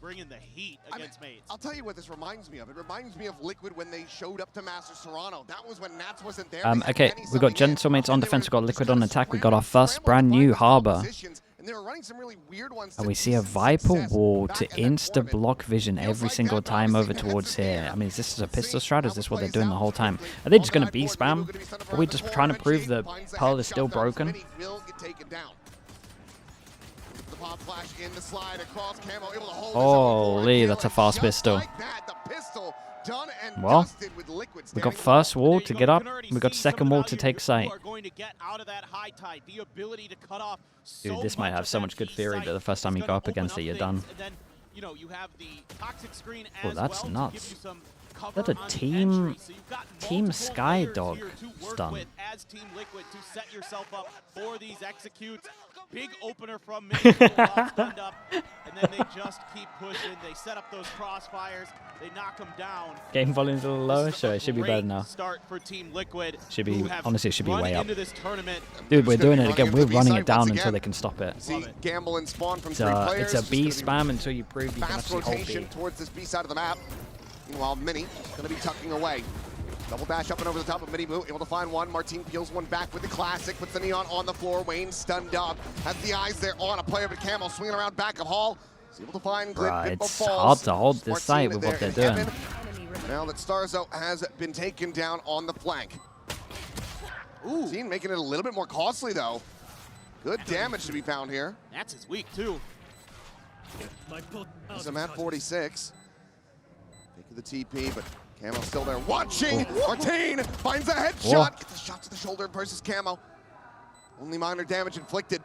bringing the heat against mates. I'll tell you what this reminds me of. It reminds me of Liquid when they showed up to Masters Toronto. That was when Nats wasn't there. Okay, we got Gentlemates on defense, we got Liquid on attack, we got our first brand new Harbor. And we see a Viper wall to insta-block vision every single time over towards here. I mean, is this a pistol strat? Is this what they're doing the whole time? Are they just going to B-spam? Are we just trying to prove that Pearl is still broken? Holy, that's a fast pistol. Well, we got first wall to get up, we got second wall to take site. Dude, this might have so much good theory, but the first time you go up against it, you're done. Oh, that's nuts. That's a Team Sky Dog stun. Big opener from me. And then they just keep pushing. They set up those crossfires. They knock them down. Game volume's a little lower, sure, it should be better now. Start for Team Liquid. Should be, honestly, it should be way up. Dude, we're doing it again. We're running it down until they can stop it. Gamble and spawn from It's a B spam until you prove you can fast actually hold rotation B. towards this B side of the map. Meanwhile, Mini going to be tucking away. Double dash up and over the top of Mini Boo, able to find one. Martin peels one back with the classic, puts the Neon on the floor. Wayne stunned up, has the eyes there on a player, but Camel swinging around back of Hall. He's able to find Glib. Right, it's hard to hold this site with what they're doing. Now that Starzo has been taken down on the flank. Ooh, Martin making it a little bit more costly though. Good damage to be found here. That's his weak too. He's a mat 46. Taking the TP, but Camo's still there watching. Martin finds a headshot. Gets the shot to the shoulder versus Camo. Only minor damage inflicted.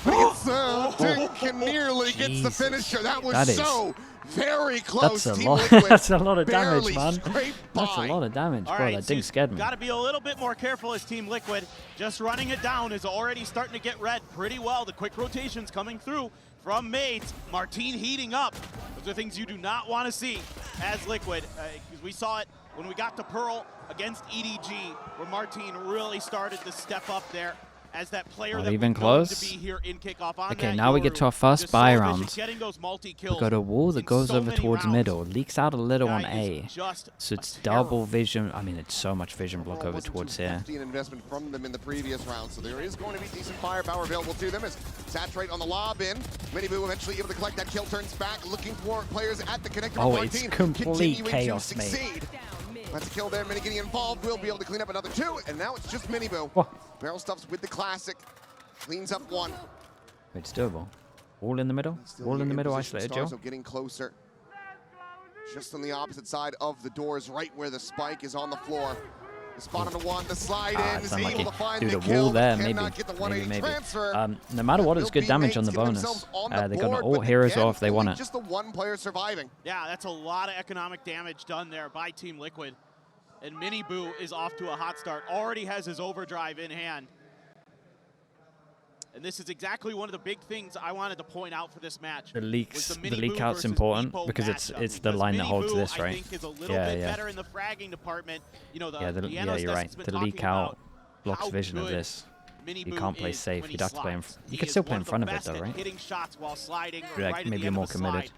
But he nearly gets the finisher. That was so very close. That's a lot. That's a lot of damage, man. That's a lot of damage. Bro, that ding scared me. Got to be a little bit more careful as Team Liquid. Just running it down is already starting to get red pretty well. The quick rotations coming through from Mates. Martin heating up. Those are things you do not want to see as Liquid. Because we saw it when we got to Pearl against EDG, where Martin really started to step up there as that player Not that even to close. be here in kickoff. On Okay, that now we get to our first buy round. We We got a wall that goes over towards middle, leaks out a little on A. So it's double vision. I mean, it's so much vision block over towards here. An investment from them in the previous round, so there is going to be decent firepower available to them as Saturate on the lob in. Miniboo eventually able to collect that kill, turns back, looking for players at the connector. Oh, it's complete chaos, mate. That's a kill there. Mini getting involved. We'll be able to clean up another two, and now it's just Miniboo. Barrel stuffs with the classic. Cleans up one. It's doable. Wall in the middle. Wall in the middle, isolated, Joe. Getting closer. Just on the opposite side of the doors, right where the spike is on the floor. The spot on the one, the slide in, is able to find the kill. Wall there, maybe. No matter what, it's good damage on the bonus. They got an ult here as well if they want it. Just the one player surviving. Yeah, that's a lot of economic damage done there by Team Liquid. And Miniboo is off to a hot start. Already has his overdrive in hand. And this is exactly one of the big things I wanted to point out for this match. The leak out's important because it's the line that holds this, right? I think is a little bit better in the fragging department. You know, yeah, you're right. The leak out blocks vision of this. You can't play safe. You'd have to play. You could still play in front of it, though, right? Hitting shots while sliding. Like maybe more committed.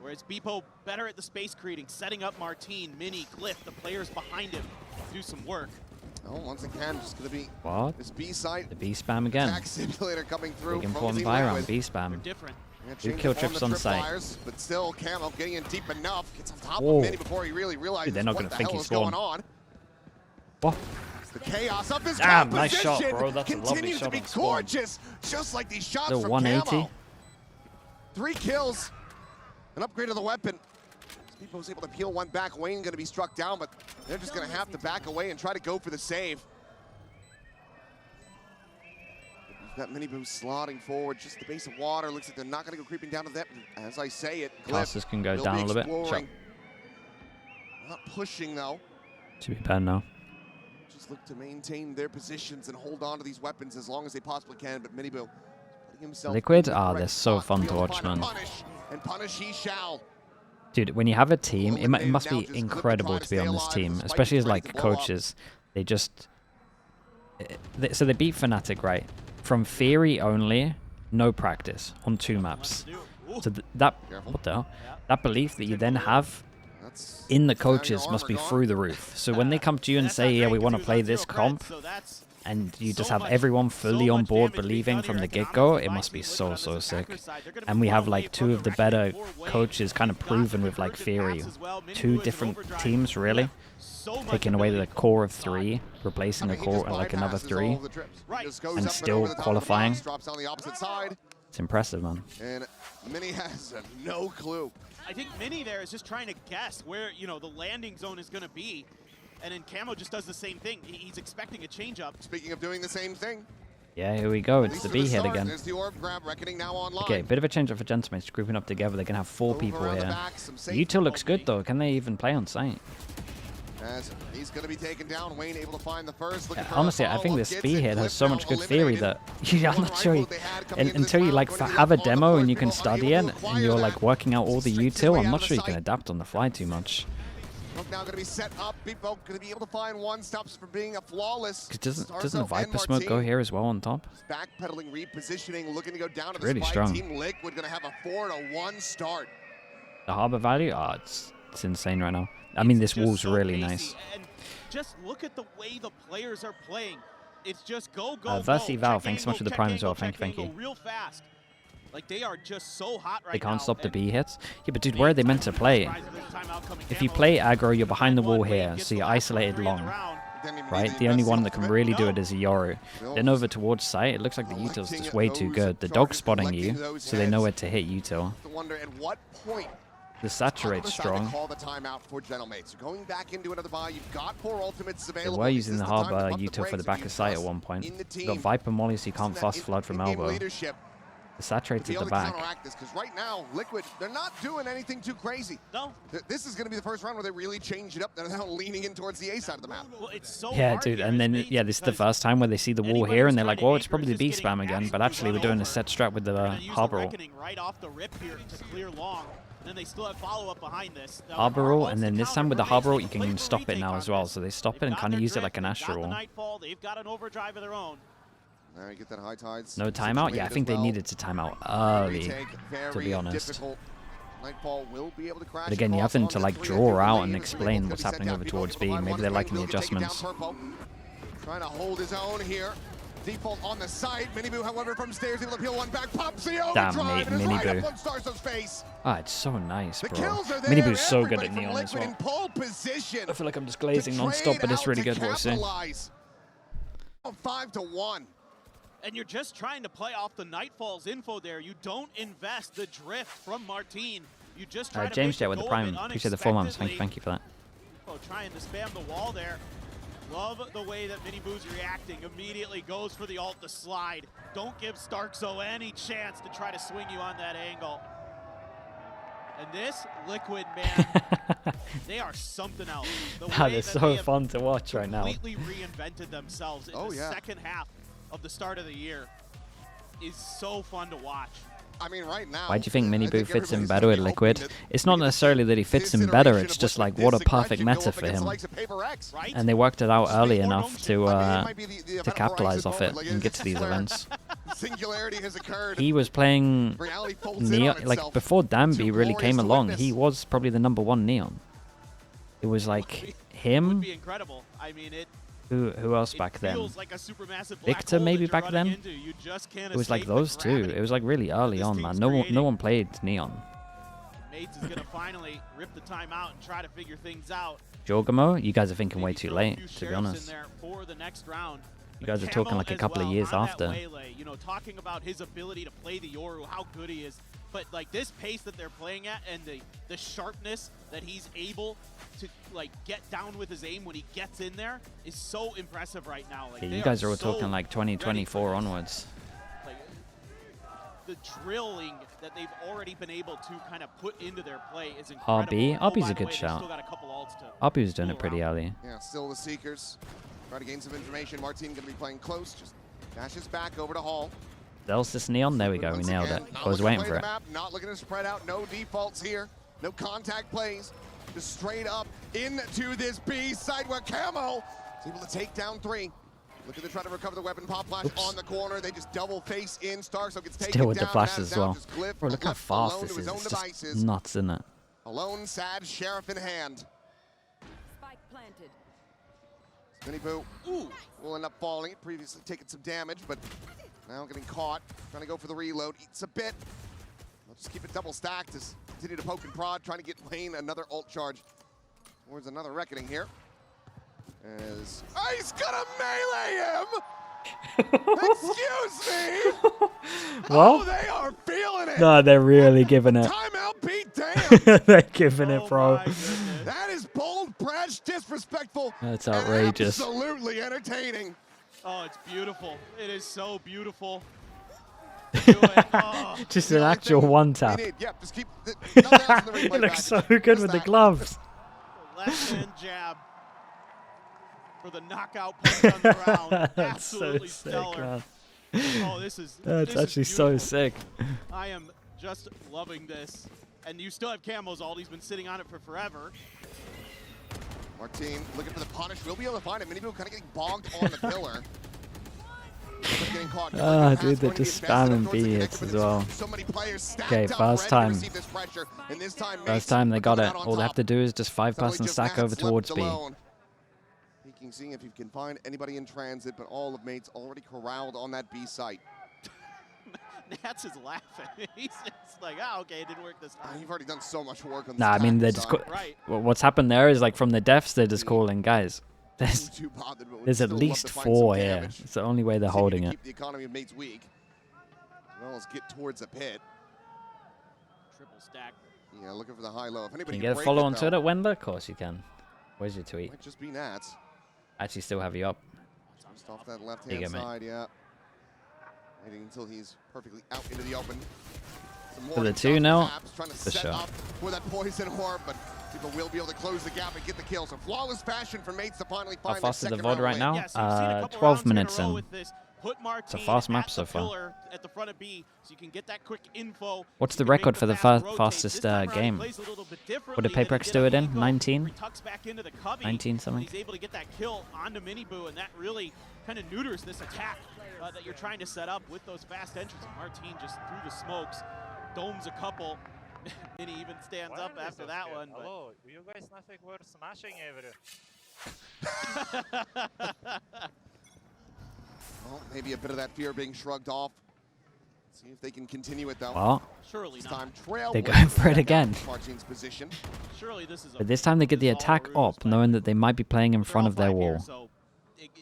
Whereas Beepo better at the space creating, setting up Martin, Mini, Cliff, the players behind him do some work. Oh, once again, just going to be this B site. The B spam again. Attack simulator coming through. Big important buy round, B spam. Two kill trips on site. But still, Camo getting in deep enough. Gets on top of Mini before he really realizes they're not what gonna the think hell he's is going on. What? It's the chaos of his Damn, nice shot, bro. That's a lovely continues shot to be gorgeous, just like these shots the from 180. Camo. 3 kills, an upgrade of the weapon. Beepo was able to peel one back. Wayne going to be struck down, but they're just going to have to back away and try to go for the save. You've got Miniboo slotting forward, just the base of water. Looks like they're not going to go creeping down to that. As I say it, Classes can go down a little bit. Sure. Not pushing, though. Should be better now. Just look to maintain their positions and hold on to these weapons as long as they possibly can. But Miniboo putting himself Liquid? They're so fun to watch, man. Punish he shall. Dude, when you have a team, it must be incredible to be on this team, especially as like coaches. They just so they beat Fnatic, right? From theory only, no practice on 2 maps. So what the hell? That belief that you then have in the coaches must be through the roof. So when they come to you and say, yeah, we want to play this comp, and you just have everyone fully on board believing from the get-go, it must be so sick. And we have like two of the better coaches kind of proven with like theory. Two different teams really, taking away the core of 3, replacing the core like another 3, and still qualifying. It's impressive, man. And Mini has no clue. I think Mini there is just trying to guess where, you know, the landing zone is going to be. And then Camo just does the same thing. He's expecting a change-up. Speaking of doing the same thing. Yeah, here we go. It's the B hit again. The orb grab, Reckoning now online. Okay, bit of a change up for Gentlemen. Grouping up together. They can have 4 people here. U2 looks good, though. Can they even play on site? As he's going to be taken down. Wayne able to find the first. Honestly, I think this B hit has so much good theory that I'm not sure until you like have a demo and you can study it and you're like working out all the util, I'm not sure you can adapt on the fly too much. Now going to be set up. People going to be able to find one stops for being a flawless. Doesn't Viper Smoke go here as well on top? Backpedaling, repositioning, looking to go down to the really spike. Strong. Team Liquid going to have a 4-1 start. The harbor value, it's insane right now. I mean, this wall's so really nice. And just look at the way the players are playing. It's just go. Versi Val, thanks so much for the prime as well. Thank you. Real fast. Like they are just so hot right now. They can't stop the B hits. Yeah, but dude, where are they meant to play? If you play aggro, you're behind the wall here, so you're isolated long. Right? The only one that can really do it is a Yoru. Then over towards site, it looks like the util's just way too good. The dog's spotting you, so they know where to hit util. The saturate's strong. They were using the harbor util for the back of site at one point. You've got Viper Molly, so you can't fast flood from elbow. The saturate's at the back. Because right now, Liquid, they're not doing anything too crazy. No. This is going to be the first round where they really change it up. They're now leaning in towards the A side of the map. Well, it's so yeah, dude, and then, yeah, this is the first time where they see the wall here, and they're like, well, it's probably the B spam again, but actually we're doing a set strat with the harbor roll. Right off the rip here to clear long. Then they still have follow-up behind this. Harbor roll, and then this time with the harbor roll, you can stop it now as well, so they stop it and kind of use it like an Astro roll. They've got an overdrive of their own. Now you get that high tides. No timeout? Yeah, I think they needed to timeout early, to be honest. But again, you have them to like draw out and explain what's happening over towards B. Maybe they're liking the adjustments. Trying to hold his own here. Default on the side. Miniboo, however, from stairs, able to peel one back. Pops the overdrive. Damn, Miniboo. Ah, it's so nice, bro. Miniboo's so good at Neon as well. I feel like I'm just glazing non-stop, but it's really good, what I say. 5-1. And you're just trying to play off the Nightfall's info there. You don't invest the drift from Martine. You just try to James Jet with the prime. Appreciate the 4 months. Thank you for that. Trying to spam the wall there. Love the way that Miniboo's reacting. Immediately goes for the ult, the slide. Don't give Starkzo any chance to try to swing you on that angle. And this Liquid, man, they are something else. That is so fun to watch right now. Completely reinvented themselves in the second half of the start of the year. Is so fun to watch. I mean, right now. Why do you think Miniboo fits in better with Liquid? It's not necessarily that he fits in better, it's just like what a perfect meta for him. And they worked it out early enough to capitalize off it and get to these events. He was playing Neon, like before Danby really came along, he was probably the #1 Neon. It was like him. Who else back then? Victor maybe back then? It was like those two. It was like really early on, man. No one played Neon. Mates is gonna finally rip the timeout and try to figure things out. Jorgamo, you guys are thinking way too late, to be honest. You guys are Camo talking like a couple of years after. You know, talking about his ability to play the Yoru, how good he is. But like this pace that they're playing at and the sharpness that he's able to like get down with his aim when he gets in there is so impressive right now. Like, yeah, you guys are all talking like 2024 onwards. Like, the drilling that they've already been able to kind of put into their play is incredible. RB's a good shout. RB was doing it pretty early. Yeah, still the Seekers. Try to gain some information. Martine going to be playing close. Just dashes back over to Hall. There's this Neon. There we go. We nailed it. I was waiting for it. Not looking to spread out. No defaults here. No contact plays. Just straight up into this B side where Camo is able to take down 3. Looking to try to recover the weapon. Pop flash on the corner. They just double face in. Starso gets taken Still with down. the flashes as well. Cliff, Bro, look how fast this is. It's just nuts, isn't it? Alone, sad, sheriff in hand. Spike planted. Minnie Boo will end up falling. Previously taken some damage, but now getting caught. Trying to go for the reload. Eats a bit. I'll just keep it double stacked as continue to poke and prod, trying to get Wayne another ult charge towards another reckoning here. As he's gonna melee him! Excuse me! Well, oh, they are feeling it! no, they're really giving it. Timeout be damned! They're giving it, bro. That is bold, brash, disrespectful. That's and outrageous. absolutely entertaining. Oh, it's beautiful. It is so beautiful. Do it. Oh. Just an actual one tap. Yeah, just keep nothing else in the replay It looks so package. good Just with the that. gloves. Left hand jab for the knockout punch on the ground. That's so Absolutely sick, stellar. man. Oh, this is That's this is actually so beautiful. sick. I am just loving this. And you still have Camo's ult. He's been sitting on it for forever. Martin looking for the punish. We'll be able to find it. Miniboo kind of getting bogged on the pillar. Getting caught. Ah, dude, they're just spamming B hits as well. So many players stacked Okay, up, first ready to time. receive this pressure. And this time, First time they got coming it. out on All they have top. to do is just Suddenly 5-person just stack Matt over left towards B. alone. Peeking, seeing if you can find anybody in transit, but all of Mates already corralled on that B site. Nats is laughing. He's just like, oh, okay, it didn't work this time. You've already done so much work on this. Nah, I mean, they're tactical just... side. Right. What's happened there is, like, from the defs, they're just calling, guys, there's Too bothered, but we'd at still love least to find some 4 here. damage. It's the only way they're Continue holding to it. keep the economy of Mates weak, as well as get towards a pit. Triple stack. Yeah, looking for the high low. If Can anybody you get a break follow it, on though, Twitter, Wendler? Of course you can. Where's your tweet? might just be Nats. Actually still have you up. Just off that left There you hand go, mate. side, yeah. Waiting until he's perfectly out into the open. Some For the warning 2 shots, now, perhaps, trying to for set sure. up for that poison orb, but people will be able to close the gap and get the kill. So flawless fashion for Mates to finally How find fast is their the second VOD right round now? win. Yeah, so you've seen a couple 12 rounds in a minutes row in. with this. Put Martin fast map at so the far. pillar at the front of B, so you can get that quick info. What's You the can make record for the fast rotate. fastest This time around, he game? plays a little bit What did differently than Paperex he do did it on in? Evo. 19? He tucks back into the cubby, 19 something? He's able to get that kill onto Miniboo, and that really kind of neuters this attack that you're trying to set up with those fast entries. Martin just through the smokes, domes a couple. Mini even stands up after that one. But Hello, you guys nothing were smashing every. Well, maybe a bit of that fear being shrugged off. See if they can continue it though. Well, surely This not. time trail. they're going for it again. Martin's position. Surely this is. But this time they get the this is all attack ruse, up, but knowing that they might be playing in they're front all of their 5 here, wall. so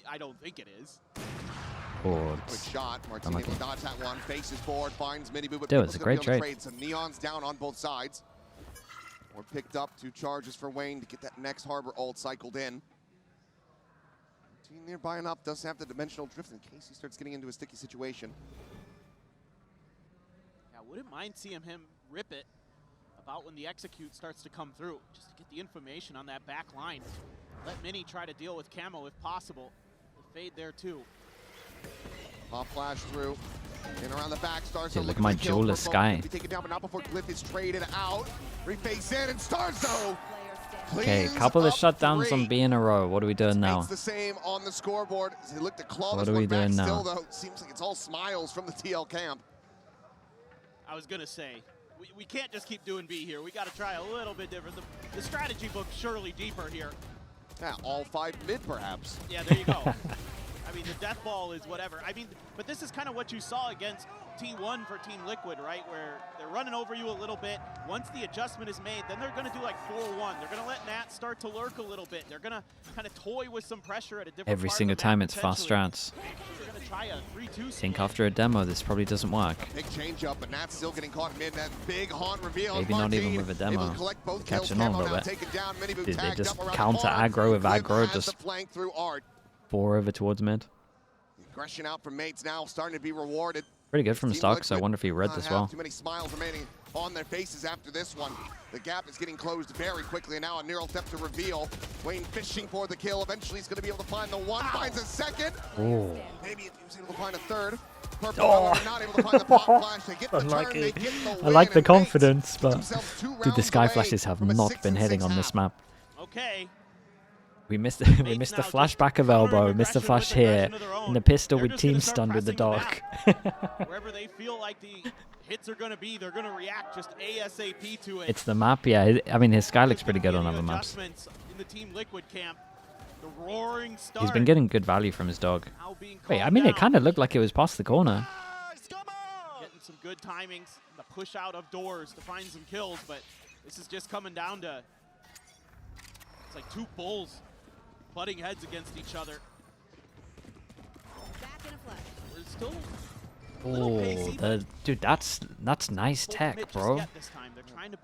I don't think it is. Boards. Quick shot. Martin Unlucky. able to dodge that one. Faces forward. Finds Miniboo. But Dude, people's it's a gonna be great able to trade. Some neons down on both sides. Or picked up 2 charges for Wayne to get that next Harbor ult cycled in. Team nearby enough does have the dimensional drift in case he starts getting into a sticky situation. Yeah, wouldn't mind seeing him rip it about when the execute starts to come through, just to get the information on that back line. Let Mini try to deal with Camo if possible. The fade there too. Pop flash through. In around the back, Starso. Dude, look at my jeweler Sky. Be taken down, but not before Glyph is traded out. Reface in, and Starso. Okay, cleans couple of up shutdowns 3. on B in a row. What are we doing now? It's the same on the scoreboard. As he looked to claw What this are we one back doing now? still, though. Seems like it's all smiles from the TL camp. I was gonna say, we can't just keep doing B here. We gotta try a little bit different. The strategy book's surely deeper here. Yeah, all 5 mid, perhaps. Yeah, there you go. I mean, the death ball is whatever. I mean, but this is kind of what you saw against T1 for Team Liquid, right? Where they're running over you a little bit. Once the adjustment is made, then they're going to do like 4-1. They're going to let Nat start to lurk a little bit. They're going to kind of toy with some pressure at a different Every part of single the time map, it's fast strats. They're going to try a 3-2 Think split. after a demo this probably doesn't work. Big change up, but Nat's still getting caught mid. That big haunt reveal. Maybe not even with a demo. Able to collect both Catching kills. on a Camo little now bit. taken down. Miniboo Dude, they tagged just up around the counter corner. aggro with Glyph aggro, has just the flank through Art. 4 over towards mid. Aggression out from Mates now, starting to be rewarded. Pretty good from the Team start, so I Liquid wonder if he read not this have well. Too many smiles remaining on their faces after this one. The gap is getting closed very quickly, and now a neural step to reveal. Wayne fishing for the kill. Eventually, he's going to be able to find the one. Finds a second. Oh. Maybe if he was able to find a third. Purple however, not able to find the pop flash. They get the turn, they get the I win, like the and Mates confidence, puts but themselves 2 dude, the rounds sky away flashes have from a not 6-6 been hitting on this half. map. Okay. We missed we missed the flashback of elbow, missed the flash here, and the pistol with team stunned with the dog. Wherever they feel like the hits are going to be, they're going to react just ASAP to it. It's the map, yeah. I mean, his sky looks pretty good on other maps. In the Team Liquid camp, the roaring start. He's been getting good value from his dog. Now being Wait, I calmed mean, it down. kind of looked like it was past the corner. Getting some good timings, the push out of doors to find some kills, but this is just coming down to, it's like two bulls butting heads against each other. Back in a flash. We're still Oh, dude, that's nice tech, bro.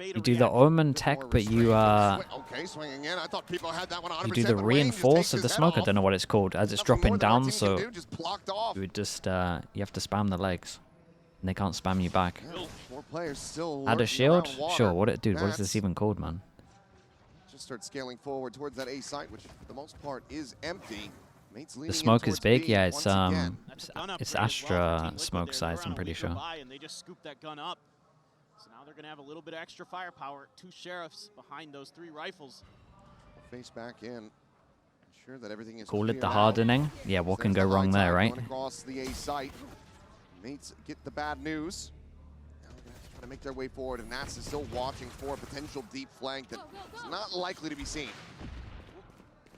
You do the react. omen tech, but you Okay, swinging in. I thought people had that one 100%, you do the but Rain just reinforce takes of the his head smoke. I off. don't know what it's called, as it's Nothing dropping more that our down. team So can do, just blocked off. you would just you have to spam the legs, and they can't spam you back. Yeah, 4 players still Add a lurking shield? around water. Sure. What dude? What is Nats this even called, man? just start scaling forward towards that A site, which for the most part is empty. Mates leaning The in smoke is towards big. B Yeah, it's once again. That's a gun upgrade it's as well Astra for Team Liquid. smoke They were size. I'm around pretty a sure. week by, and they just scooped that gun up. So now they're going to have a little bit of extra firepower. 2 sheriffs behind those 3 rifles. Face back in. Ensure that everything is Call it cleared the out. hardening. Yeah, what can There's go the wrong high there, tide right? going across the A site. Mates get the bad news. Now they're going to try to make their way forward, and Nats is still watching for a potential deep flank that is not likely to be seen.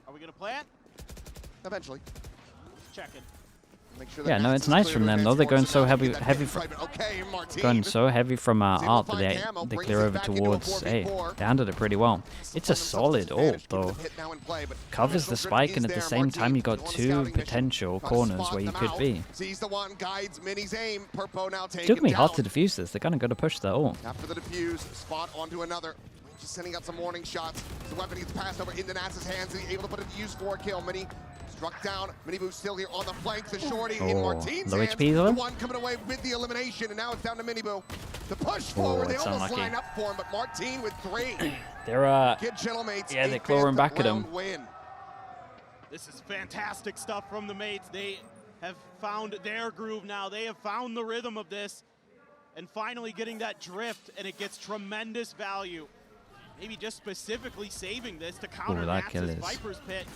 Are we going to plant? Eventually. Checking. Make sure that Yeah, no, Nats it's is nice clear from to them advance though. They're going forward, so now heavy, get that heavy hit from. right, but okay, Martin Going so heavy from able to art, find they Camo, they brings clear it over back into a towards A. 4v4. They handled it pretty well. It's a solid ult though. Covers the spike, and at the same time you got 2 potential corners where you could be. Sees the one, guides Mini's aim. Purpo now It taken took me hard to down. defuse this. They're kind of going to push their ult. After the defuse, spot onto another. Just sending out some warning shots. The weapon gets passed over into Nats's hands. He's able to put it to use for a kill. Mini struck down. Mini Boo still here on the flank. The shorty in Oh, Martin's low hands. HP though? The one coming away with the elimination, and now it's down to Mini Boo. The push forward. They it's almost unlucky. line up for him, but Martin with 3. They're Kid Chillmates. Yeah, they're a clawing fifth back at him. round win. This is fantastic stuff from the mates. They have found their groove now. They have found the rhythm of this, and finally getting that drift, and it gets tremendous value. Maybe just specifically saving this to counter that kill Nats's is- Viper's Pit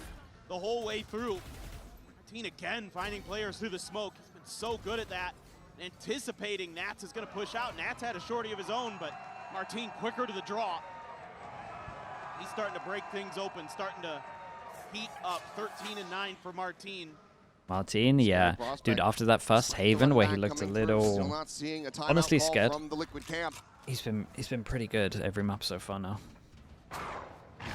the whole way through. Martin again finding players through the smoke. He's been so good at that. Anticipating Nats is going to push out. Nats had a shorty of his own, but Martin quicker to the draw. He's starting to break things open, starting to heat up. 13 and 9 for Martin. Martin, yeah. Dude, after that first Haven where he looked a little honestly scared. From the Liquid camp. He's been pretty good every map so far now.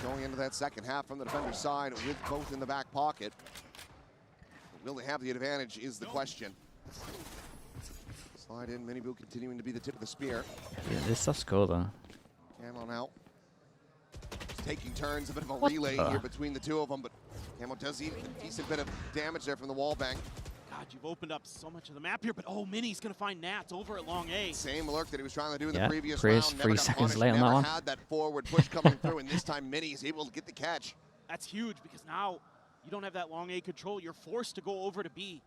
Going into that second half from the defender's side with both in the back pocket. Will they have the advantage is the question. Slide in, Mini Boo continuing to be the tip of the spear. Yeah, this stuff's cool though. Camo now. Just taking turns, a bit of a What relay the? here between the two of them, but Camo does eat a decent bit of damage there from the wall bang. God, you've opened up so much of the map here, but oh, Mini's going to find Nats over at long A. Same lurk that he was trying to do in Yeah, the previous Chris, round. 3 Never got seconds punished, late on that never one. had that forward push coming through, and this time Mini is able to get the catch. That's huge because now you don't have that long A control. You're forced to go over to B.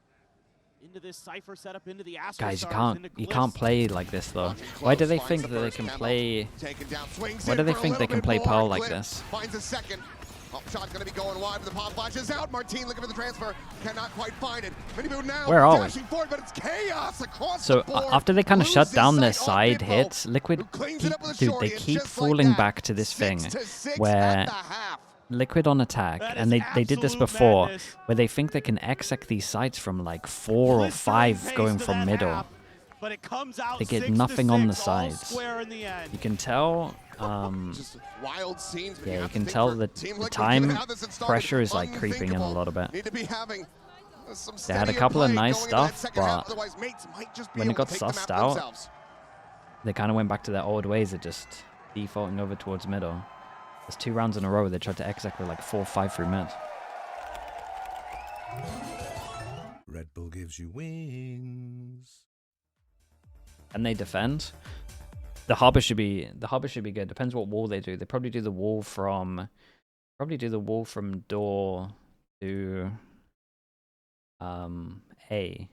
Into this Cypher setup, into the Astro Guys, you Stars, can't into you Glyphs. can't play like this though. Watching Why do close, they finds think the that they first can Camo, play? taken down, swings Why in do they for a think they little can bit play more. Pearl like Glyph this? Finds a second. Pop shot going to be going wide, but the pop flashes out. Martin looking for the transfer, cannot quite find it. Mini Boo now Where are we? dashing forward, but it's chaos across So the board. after they kind of shut Loses down their sight side on Pippo, hits, Liquid, who cleans it up with a dude, shorty, they and keep just like falling that, back to this 6 thing to 6 where at the half. Liquid on attack, That and is they did this absolute before, madness. where they think they can exec these sites from like 4 or Blistering 5 pace going to from that middle. half, but it comes out They get 6 to nothing on the 6, all sides. square in the end. You can tell, Just wild scenes. But yeah, you have to can think tell for that Team the Liquid, time given how this had started, pressure is like creeping in a unthinkable. little bit. Need to be having some They had a steadier couple of play nice going into that stuff, second half, but otherwise mates might just be when it able got to take the sussed map out, themselves. They kind of went back to their old ways of just defaulting over towards middle. There's 2 rounds in a row where they tried to exec with like 4 or 5 through mid. Red Bull gives you wings. And they defend. The harbor should be good. Depends what wall they do. They probably do the wall from door to A.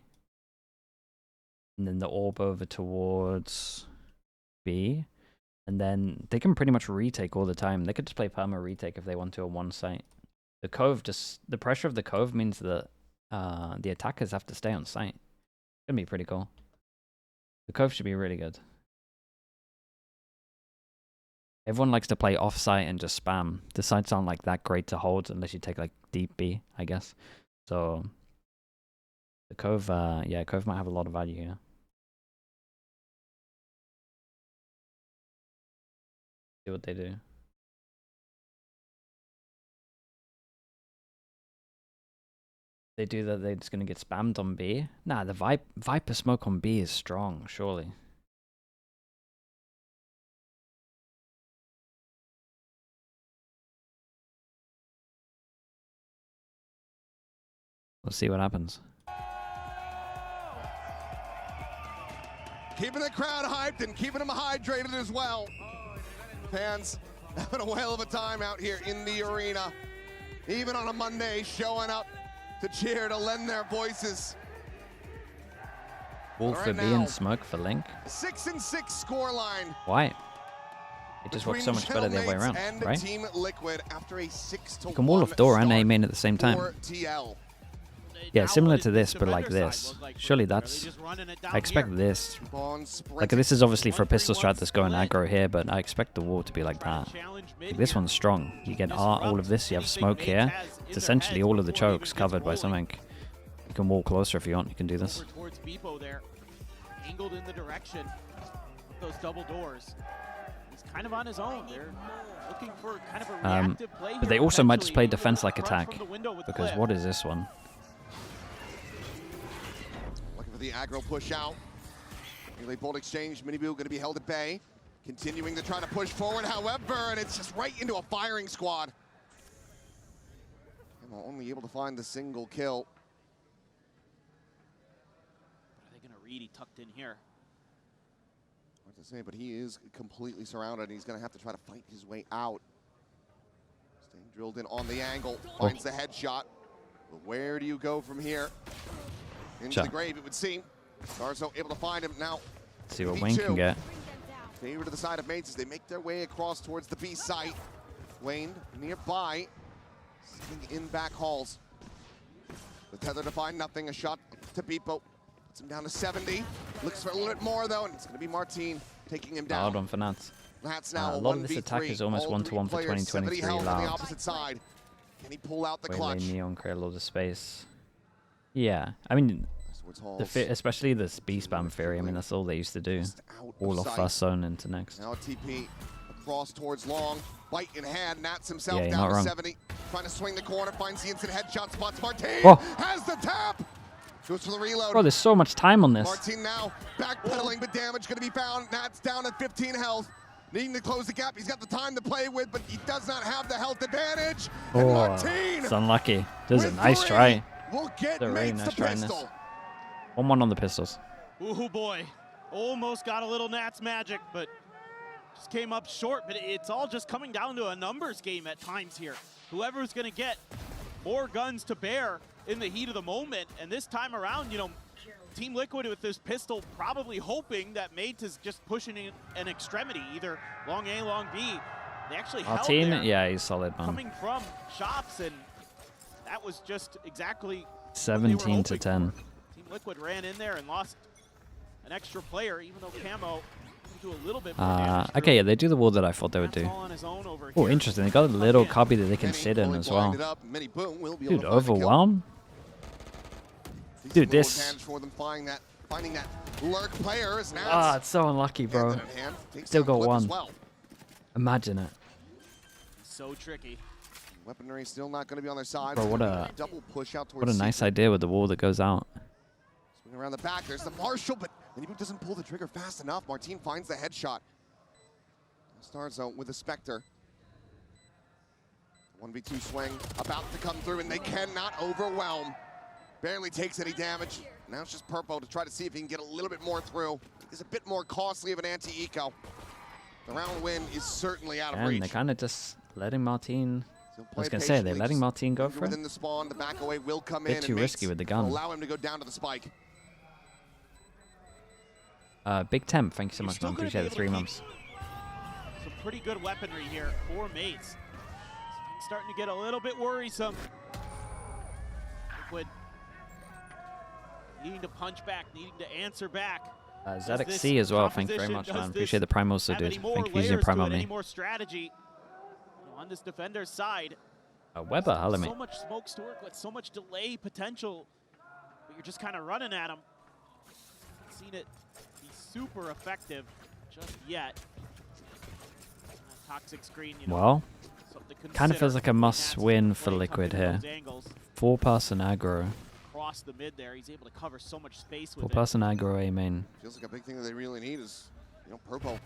And then the orb over towards B. And then they can pretty much retake all the time. They could just play perma retake if they want to on one site. The cove just the pressure of the cove means that the attackers have to stay on site. It's gonna be pretty cool. The cove should be really good. Everyone likes to play off-site and just spam. The sites aren't like that great to hold unless you take like deep B, I guess. So the cove, yeah, cove might have a lot of value here. See what they do. They do that, they're just gonna get spammed on B. Nah, the Viper smoke on B is strong, surely. Let's see what happens. Keeping the crowd hyped and keeping them hydrated as well. Fans having a whale of a time out here in the arena. Even on a Monday, showing up to cheer, to lend their voices. Wall for B and smoke for Link. 6-6 scoreline. Why? It just works so much better the other way around, right? Team Liquid after a 6-1 You can wall off door and aim in at the same time. TL. Yeah, similar to this, but like this. Surely that's... I expect this. Like, this is obviously for a pistol strat that's going aggro here, but I expect the wall to be like that. Like, this one's strong. You get all of this, you have smoke here. It's essentially all of the chokes covered by something. You can wall closer if you want, you can do this. Angled in the direction of those double doors. He's kind of on his own. They're looking for kind of a reactive play but they also might just play defense like attack. Because what is this one? Looking for the aggro push out. Melee bolt exchange. Miniboo going to be held at bay. Continuing to try to push forward, however, and it's just right into a firing squad. And only able to find the single kill. He tucked in here. Hard to say, but he is completely surrounded. He's going to have to try to fight his way out. Staying drilled in on the angle. Finds the headshot. But where do you go from here? Into the grave, it would seem. Starzo able to find him now. See what Wayne can get. Favor to the side of Mates as they make their way across towards the B site. Wayne nearby. Sitting in back halls. The tether to find nothing. A shot to Beepo. Him down to 70. Looks for a little bit more though, and it's going to be Martin taking him down. Hard one for Nats. That's now a lot of this attack is almost 1-to-1 for 2023 on the loud. opposite side. Can he pull out the clutch? Neon create a lot of space. Yeah, I mean, especially this B spam theory. I mean, that's all they used to do. All off first zone into next. Now a TP across towards long. Bite in hand. Nats himself yeah, down to wrong. 70. Trying to swing the corner. Finds the instant headshot spots. Martin has the tap. Goes for the reload. Bro, there's so much time on this. Martin now backpedaling, but damage going to be found. Nat's down at 15 health. Needing to close the gap. He's got the time to play with, but he does not have the health advantage. And Martin, it's unlucky. Does a nice try. We'll get a really Mates nice the try in this. pistol. 1-1 on the pistols. Ooh boy, almost got a little Nats magic, but just came up short. But it's all just coming down to a numbers game at times here. Whoever's going to get more guns to bear in the heat of the moment, and this time around, you know, Team Liquid with this pistol probably hoping that Mate is just pushing in an extremity, either long A, long B. They actually held there, yeah, he's solid, man. coming from shops, and that was just exactly 17 to 10. Team Liquid ran in there and lost an extra player, even though Camo do a little bit more damage. Okay, yeah, they do the wall that I thought they would do. Oh, interesting. They got a little copy that they can sit in as well. Dude, overwhelm? Dude, this... Finding that lurk player is Nats. Ah, it's so unlucky, bro. Still got one. Imagine it. So tricky. Weaponry still not going to be on their side. Bro, what a double push out what a nice idea with the wall that goes out. Swing around the back. There's the Marshall, but Miniboo doesn't pull the trigger fast enough. Martin finds the headshot. Starzo with the Spectre. 1v2 swing about to come through, and they cannot overwhelm. Barely takes any damage. Now it's just Purpo to try to see if he can get a little bit more through. It's a bit more costly of an anti-eco. The round win is certainly out of reach. And they're kind of just letting Martin... I was going to say, they're letting Martin go for it. Within the spawn, the back away will come Bit in. too risky with the gun. Allow him to go down to the spike. Big Temp, thank you so much, man. Appreciate the 3 months. Some pretty good weaponry here for Mates. starting to get a little bit worrisome. Liquid needing to punch back, needing to answer back. ZXC as well, thank you very much, man. Appreciate the Prime also, dude. Thank you for using Prime on me. Any more strategy on this defender's side. Weber, hello, mate. So much smoke to work with, so much delay potential, but you're just kind of running at him. Seen it be super effective just yet. That toxic screen, you know, Well, something to kind of consider. feels like a must-win for Play Liquid coming here. from those angles. 4-person aggro. Across the mid there, he's able to cover so much space with 4-person aggro A main. Feels like a big thing that they really need is, you know, Purple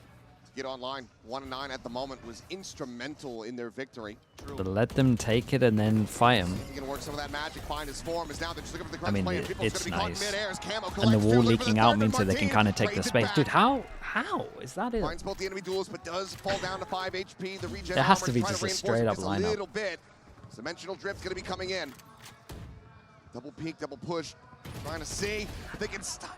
to get online. 1-9 at the moment was instrumental in their victory. But let them take it and then fight him. He's gonna work some of that magic, find his form. Is now they're just looking for the I mean, play. People's it's gonna be caught in nice. mid-air as Camo And the collects wall two, leaking out third, means that they can Martin kind of take the trades it space. back. Dude, how is that it? Finds both the enemy duelists, but does fall down to 5 HP. The regen There has armor to be trying just a reinforce straight it up just lineup. a little bit. Dimensional drift's gonna be coming in. Double peek, double push. Trying to see if they can stop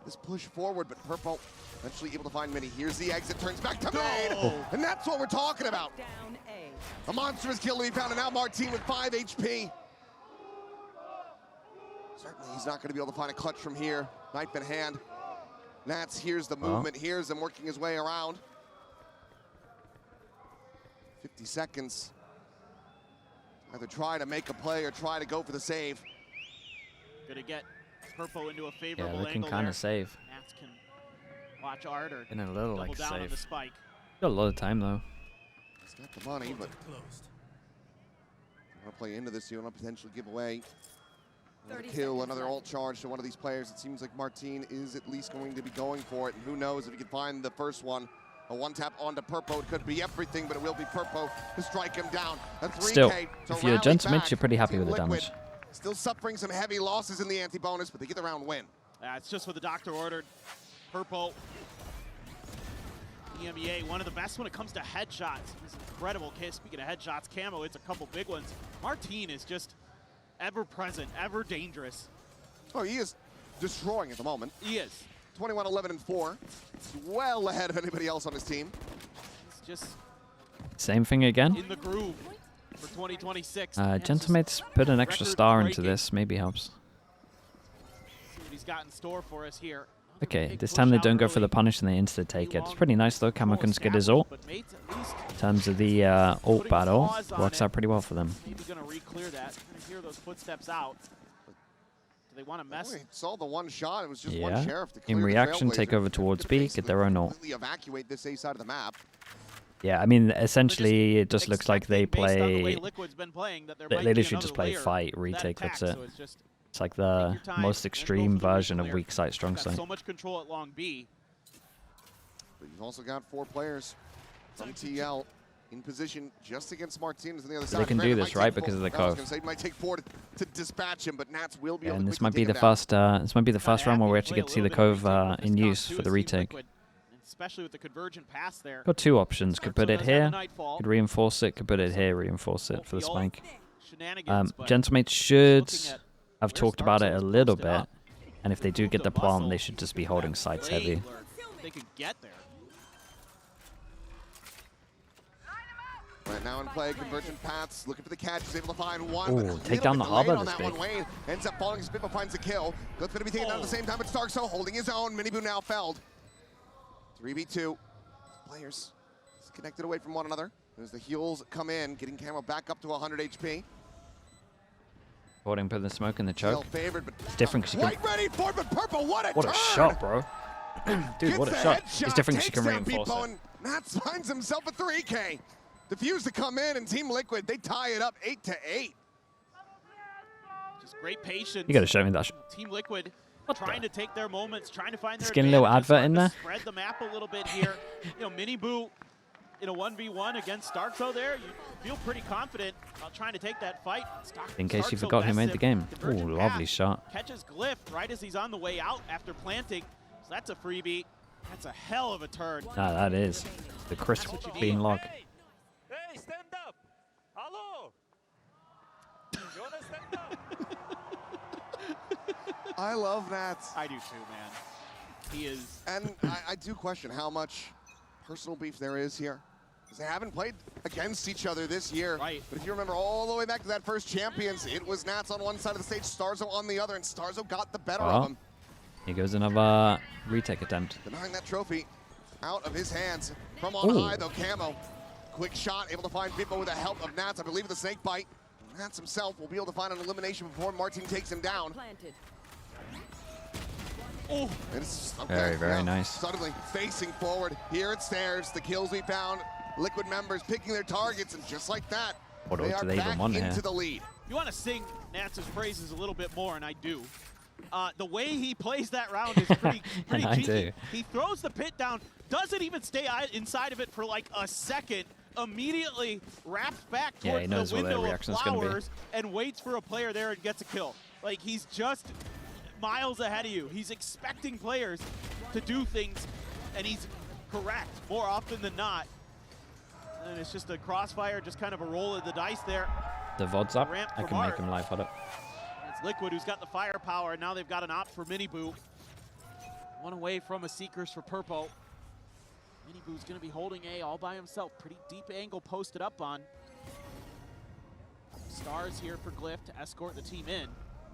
this push forward, but Purple eventually able to find Mini. Here's the exit, turns back to main, and that's what we're talking about. Down A. A monstrous kill to be found, and now Martin with 5 HP. Certainly he's not going to be able to find a clutch from here. Knife in hand. Nats hears the movement, hears him working his way around. 50 seconds. Either try to make a play or try to go for the save. Gonna get Purple into a Yeah, favorable they can angle kind there. of save. Nats can watch art or In a little double like down on the save. spike. Got a lot of time though. He's got the money, but you want to play into this, you want to potentially give away another 30 kill, seconds another left. ult charge to one of these players. It seems like Martin is at least going to be going for it, and who knows if he can find the first one. A one-tap onto Purpo. It could be everything, but it will be Purpo to strike him down. A 3K Still, to if you're a rally gentleman, back. you're pretty happy Team with the Liquid damage. still suffering some heavy losses in the anti-bonus, but they get the round win. It's just what the doctor ordered. Purple. EMEA, one of the best when it comes to headshots. He's incredible. Speaking of headshots, Camo hits a couple big ones. Martin is just ever present, ever dangerous. Oh, he is destroying at the moment. He is. 21, 11, and 4. It's well ahead of anybody else on his team. He's just Same thing again. in the groove for 2026. Gentlemates put an extra star into record-breaking. this. Maybe helps. See what he's got in store for us here. Another Okay, big this push time they out don't go for the early. punish and they insta-take it. It's pretty nice though. Camo can get his ult. But Mates at least In terms of the ult putting battle, claws on works it. out pretty well for them. Maybe gonna re-clear that. Gonna hear those footsteps out. Do they want to mess? We saw the one shot. It was just one Yeah. sheriff to clear In the reaction, take Trailblazer. over towards Could B, basically get their own ult. completely evacuate this A side of the map. Yeah, I mean, essentially, it just looks like they expecting, based on the way play. Liquid's been playing, that there They might literally be just another play layer fight, of that retake, attack, that's it. so it's just It's like take the your time most and go extreme for the version of re-clear. weak site, strong got site. so much control at long B. But you've also got 4 players from TL in position just against Martinez on the other They side. can Granted, do it this, might right, take because of the I was cove. gonna say it might take 4 to dispatch him, but Nats will be able And to this quickly might be take the him down. first. This might be the first round where we actually get to see the cove in use for the retake. Especially with the convergent pass there. Got 2 options. Could put So it does have the here. Nightfall. Could reinforce it. Could put it here. Reinforce it for the spike. Shenanigans, but Gentlemates should looking at have where talked about it a Stark's little posted bit. up. And if they do Move get the plant, muscle, they should just be holding sites blade, heavy. or they could get there. Right now in play, convergent paths, looking for the catch, he's able to find one. Ooh, but a take little down bit the harbor delayed on this that one. big. Wayne ends up falling, Spitball finds the kill. That's going to be taken down at the same time, but Starkso holding his own. Minibu now felled. 3v2. Players connected away from one another. As the heals come in, getting Camo back up to 100 HP. Holding, put the smoke in the Still choke. favored, but It's different because you can. quite ready for it, but Purple, what a What turn! a shot, bro. Dude, what a Gets the shot. headshot, It's different because you takes can down reinforce Peepo, it. and Nats finds himself a 3K. Defuse to come in, and Team Liquid, they tie it up 8-8. Just great patience. You gotta show me that. Team Liquid What trying the? to take their moments, trying to find their Skin a little advantage, advert in starting there? to spread the map a little bit here. You know, Mini Boo in a 1v1 against Starkso there, you feel pretty confident about trying to take that fight. In case you Starkso forgot who made bests the him. game. Ooh, Convergent lovely path shot. Catches Glyph right as he's on the way out after planting. So that's a freebie. That's a hell of a turn. Nah, that is. The crisp what you clean need. log. Hey, stand up! Hello! You wanna stand up? I love Nats. I do too, man. He is. And I do question how much personal beef there is here. They haven't played against each other this year. Right. But if you remember all the way back to that first Champions, it was Nats on one side of the stage, Starzo on the other, and Starzo got the better of him. Here goes another retake attempt. Denying that trophy out of his hands. From on high, though, Camo. Quick shot, able to find Vipo with the help of Nats. I believe the snake bite. Nats himself will be able to find an elimination before Martin takes him down. Planted. Oh, It's Very nice. Suddenly facing forward. Here it stares. The kills we found. Liquid members picking their targets, and just like that, What they else are do they even back want into here? the lead. you want to sing Nats' praises a little bit more, and I do. The way he plays that round is pretty And I cheeky. do. He throws the pit down, doesn't even stay inside of it for like a second, immediately wraps back Yeah, he towards knows the what their window of reaction's gonna be. flowers and waits for a player there and gets a kill. Like, he's just miles ahead of you. He's expecting players to do things, and he's correct more often than not. And it's just a crossfire, just kind of a roll of the dice there. The VOD's up. Ramp I for can make Mart. him live hot up. It's Liquid who's got the firepower, and now they've got an op for Miniboo. One away from a Seekers for Purpo. Miniboo's going to be holding A all by himself. Pretty deep angle posted up on. Stars here for Glyph to escort the team in.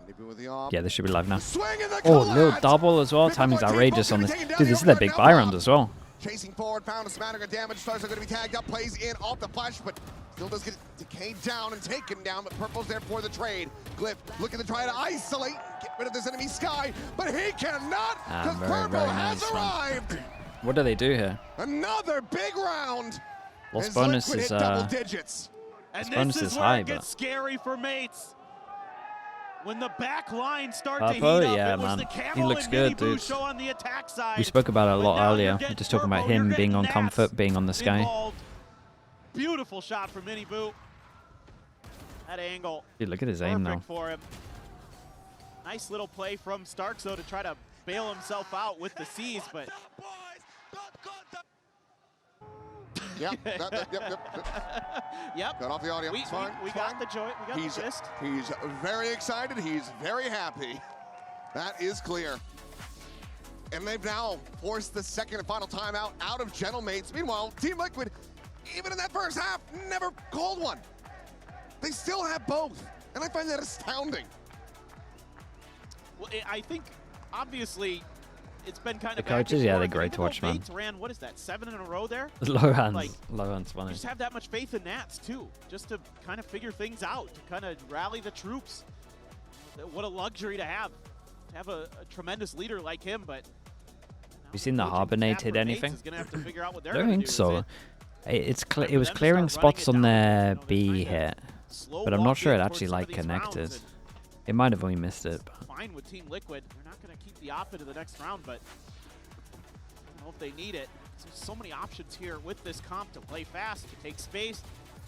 Maybe with the op. Yeah, this should be live now. Swing in the Oh, little collapse. double as well. Vipo Timing's Martin outrageous on this. taking down Dude, the this is their overhead big now buy drop. round as well. Chasing forward, found a smattering of damage. Stars are going to be tagged up, plays in off the flash, but still does get decayed down and taken down, but Purple's there for the trade. Glyph looking to try to isolate, get rid of this enemy Sky, but he cannot, because Purple very has nice, man. arrived. What do they do here? Another big round. Lost as bonus Liquid is hit double digits. And bonus this is is where high, it gets but- scary for Mates. When the back line start to heat Purple, up, yeah, it was man. the He Camo looks and good, Miniboo dude. show on the attack side. We spoke about it a But lot now earlier. you're We're getting just talking about Purple, him you're being getting on Nats comfort, being on the sky. involved. Beautiful shot from Miniboo. That angle. Dude, look at his aim Perfect now. for him. Nice little play from Starks, though, to try to bail himself out with the C's, but Yep. yep. Got off the audio. We It's fine. got Fine. the joint. We got He's the gist. very excited. He's very happy. That is clear. And they've now forced the second and final timeout out of Gentlemates. Meanwhile, Team Liquid, even in that first half, never called one. They still have both, and I find that astounding. Well, I think, obviously, it's been kind The of back and coaches, yeah, forth, they're but great even to though watch, man. Bates ran, what is that, 7 in a row there? Low hands. Like, Low hands, You funny. just have that much faith in Nats, too, just to kind of figure things out, to kind of rally the troops. What a luxury to have a tremendous leader like him, but... You seen the Harbinate hit anything? I I don't think so. It was clearing spots on their B hit, but I'm not sure it actually like connected. It might have only missed it. But Fine with Team Liquid. They're not going to keep the op into the next round, but I don't know if they need it. There's so many options here with this comp to play fast, to take space,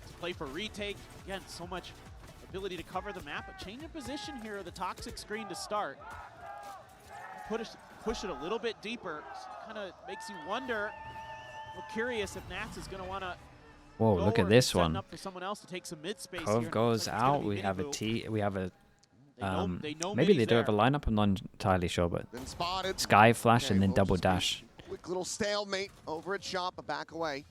to play for retake. Again, so much ability to cover the map. A change of position here, the toxic screen to start. Push it a little bit deeper. Kind of makes you wonder. I'm curious if Nats is going to want to. whoa, look at this one. Up for someone else to take some mid space here. Cove It goes looks like it's gonna out. be We have a Miniboo. T. We have a. They know Maybe they Minnie's do have a there. lineup. I'm not entirely sure, but Been spotted. Sky Flash and Okay, then we'll double just dash. Quick little stalemate over at shop, but back away.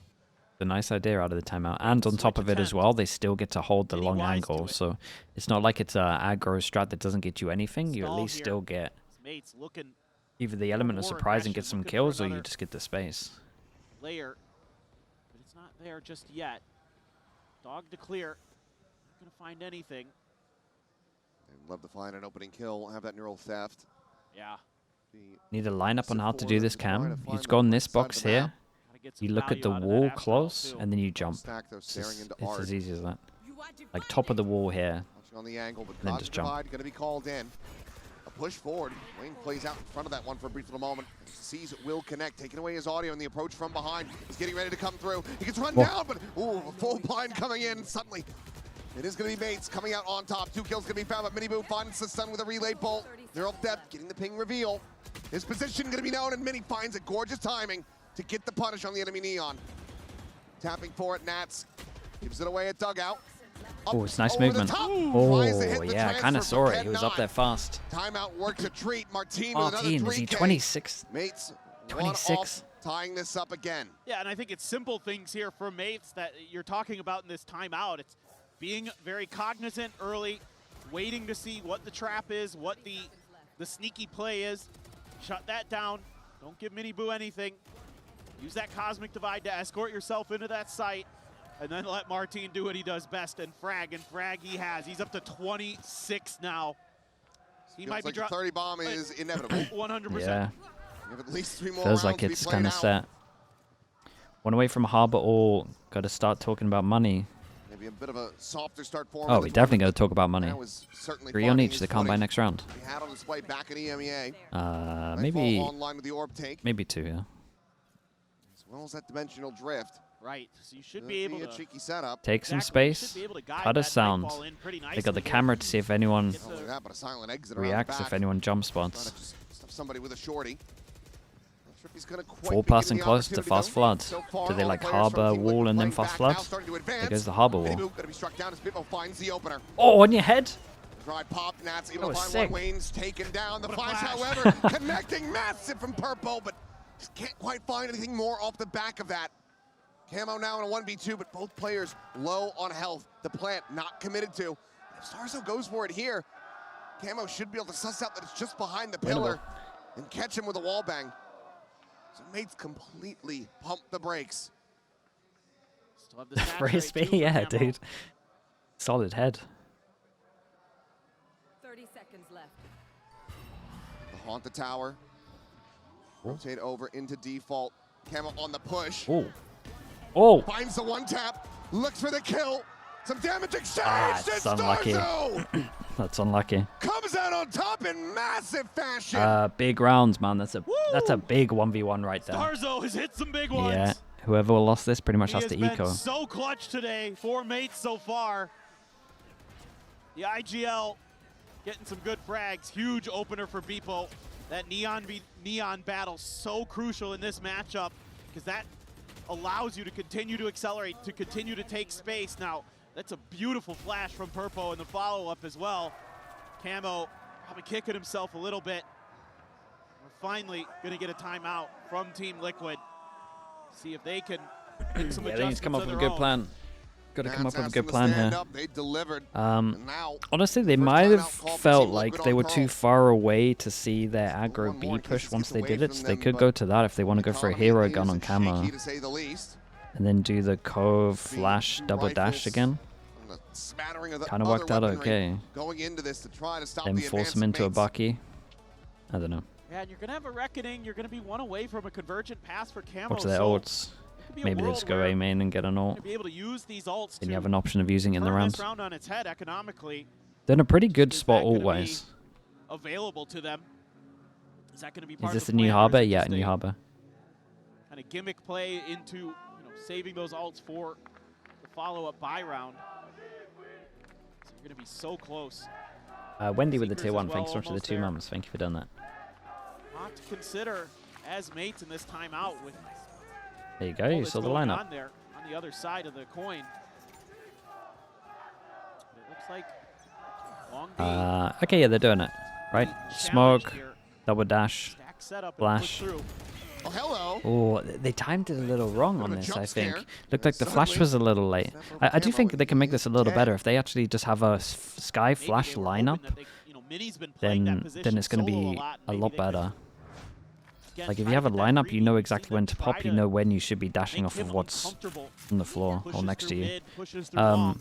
A nice idea out of the timeoute, and on top of it as well, they still get to hold the Getting long wise to angle. it. So it's not like it's a aggro strat that doesn't get you anything. You at Stall least here. still get Mates looking either the element of more surprise and get aggression, some looking for kills, or you another- just get the space. layer, but it's not there just yet. Dog to clear. Not going to find anything. I'd love to find an opening kill, have that neural theft. Yeah. Need a lineup on how to do Support this, and trying to Cam. You find just go the in this right side of box the here. map. Gotta get some You look at the value out of that wall after all, close, too. and then you jump. Stack though, It's, staring just, into it's art. as easy as that. Like top of the wall here. Watching on the angle, but then Cog just jump. Divide going to be called in. A push forward. Wayne plays out in front of that one for a brief little moment. Sees it will connect, taking away his audio and the approach from behind. He's getting ready to come through. He gets run Whoa. down, but ooh, a full blind coming in suddenly. It is going to be Bates coming out on top. 2 kills going to be found, but Miniboo finds the stun with a relay bolt. Neural depth, getting the ping reveal. His position going to be known, and Mini finds it. Gorgeous timing to get the punish on the enemy Neon. Tapping for it, Nats. Gives it away at dugout. Up Oh, it's nice over the movement. top. Oh, Tries to hit the yeah, I kind of transfer saw from it. He was up 10-9. there fast. Timeout works a treat. Martin with another Martin, 3K. is he 26? Mates, 26. tying this up again. Yeah, and I think it's simple things here from mates that you're talking about in this timeout. It's being very cognizant early, waiting to see what the trap is, what the sneaky play is. Shut that down. Don't give Miniboo anything. Use that Cosmic Divide to escort yourself into that site, and then let Martin do what he does best and frag he has. He's up to 26 now. He might be like the 30 bomb is inevitable. 100%. Yeah. We have at least 3 more Feels rounds like to be it's played kind of out. set. One away from Harbor all. Got to start talking about money. Maybe a bit of a softer start for him. Oh, we definitely got to talk about money. That was certainly 3 on finding each. his They can't buy footing. next round. He had on display back at EMEA. Maybe Online with the orb take, 2. Yeah. as well as that dimensional drift. Right, so you should Could be able a to cheeky setup. Take some Exactly, you should space. be able to guide Cut a that sound. Nightfall in pretty They got nicely the here. camera to see if anyone Not only that, but a silent exit around the reacts, if back. anyone jump Trying spots. to just stuff somebody with a shorty. Not sure if he's gonna quite 4 be given passing the close to opportunity, fast though. flood. So far, Do they all like players from harbor Team Liquid wall and then playing fast back flood? now, starting to advance. There goes the harbor wall. Miniboo gonna be struck down as Bippo finds the opener. Oh, on your head? Try pop, Nats able That to was find sick. one. Wayne's taken down. The What a flash, flash. however, connecting massive from Purple, but just can't quite find anything more off the back of that. Camo now in a 1v2, but both players low on health. The plant not committed to. If Starzo goes for it here, Camo should be able to suss out that it's just behind the pillar and catch him with a wall bang. So mates completely pump the brakes. Still have the snatch rate, Frisbee? too, for Yeah, Camo. dude. Solid head. 30 seconds left. The haunt the tower. Rotate over into default. Camo on the push. Oh. Oh. Finds the one tap. Looks for the kill. Some damage exchanged. It's and unlucky. Starzo That's unlucky. comes out on top in massive fashion. Big rounds, man. That's a big 1v1 right there. Starzo has hit some big ones. Yeah. Whoever lost this pretty much He has has to been eco. so clutch today for mates so far. The IGL getting some good frags. Huge opener for Beepo. That neon battle so crucial in this matchup because that allows you to continue to accelerate, to continue to take space. Now, that's a beautiful flash from Purpo in the follow-up as well. Camo probably kicking himself a little bit. We're finally going to get a timeout from Team Liquid. See if they can make some Yeah, they need to come up adjustments of with a their good own. plan. Got to come Nats up with a asked good them to plan stand here. up. They delivered. And now, Honestly, they First might timeout have call for felt Team like Liquid they on were Pearl. too far away to see their aggro one more B push Kisses once gets they away did it, from so they them, could but go to that if they want to go for a economy hero is gun on camo. shaky, to say the least. And then do the Cove flash Two double dash rifles again. and a smattering of the Kind of other worked out weaponry okay. Going into this to try to stop Then the force advance him of into a mates. Bucky. I don't know. Yeah, and you're going to have a reckoning. You're going to be one away from a convergent pass for Camo. Watch their so ults. it could be a Maybe they world just go where A main and get an you're ult. going to be able to use these ults Then to you have an option of using it in the turn round. this round on its head economically. They're in a pretty good Is spot that gonna ult-wise. be available to them? Is that going to be Is part this of the the new plan, or harbor? is it Yeah, just new a harbor. kind of gimmick play into saving those ults for the follow-up buy round? So you're going to be so close. Wendy with the Seekers tier as 1. well, Thanks so much for the almost 2 there. mums. Thank you for doing that. Lot to consider as mates in this timeout with There you go. all You that's saw the going lineup. on there on the other side of the coin. But it looks like Long D Okay, yeah, they're doing it. Right? challenged Smoke, here. double dash. Stack setup and Flash. push through. Oh, hello. Oh, they timed it a little wrong on Bit of a this, jump I think. scare. Looked like the flash Suddenly, was a little late. step I do over think Camo they can make this a little dead. better. If they actually just have a Sky Maybe Flash they were hoping lineup, that they, Mini's been playing that then position it's going to solo be lot, a maybe lot they could, better. again, Like, if try you to have a get that lineup, you know freebie, exactly see when them to pop, try you to know when you should be dashing make off of him what's uncomfortable. on the floor or Pushes next to through you. mid, pushes through long.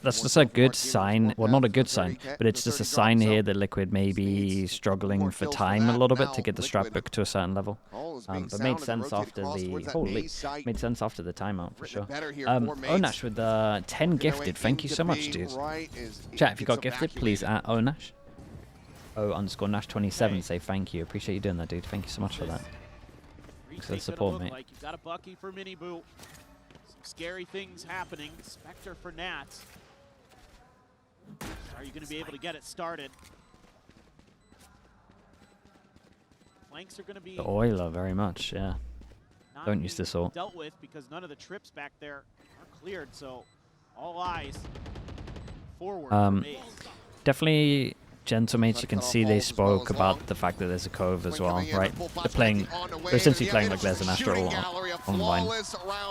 That's just a good sign. Well, not a good sign, but it's just a sign here that Liquid may be struggling for time a little bit to get the strat book to a certain level. But made sense after the made sense after the timeout for sure. Onash with 10 gifted. Thank you so much, dude. Chat, if you got gifted, please at Onash. O_Nash27 say thank you. Appreciate you doing that, dude. Thank you so much for that. Thanks for the support, mate. Like you've got a Bucky for Miniboo. Some scary things happening. Spectre for Nats. Are you going to be able to get it started? Flanks are going to be The Oiler, very much, yeah. not Don't use this ult. dealt with because none of the trips back there are cleared. So all eyes forward. for Maze. Definitely Gentlemates, you can see they spoke about the fact that there's a cove as well, right? They're essentially playing like there's an Astro online,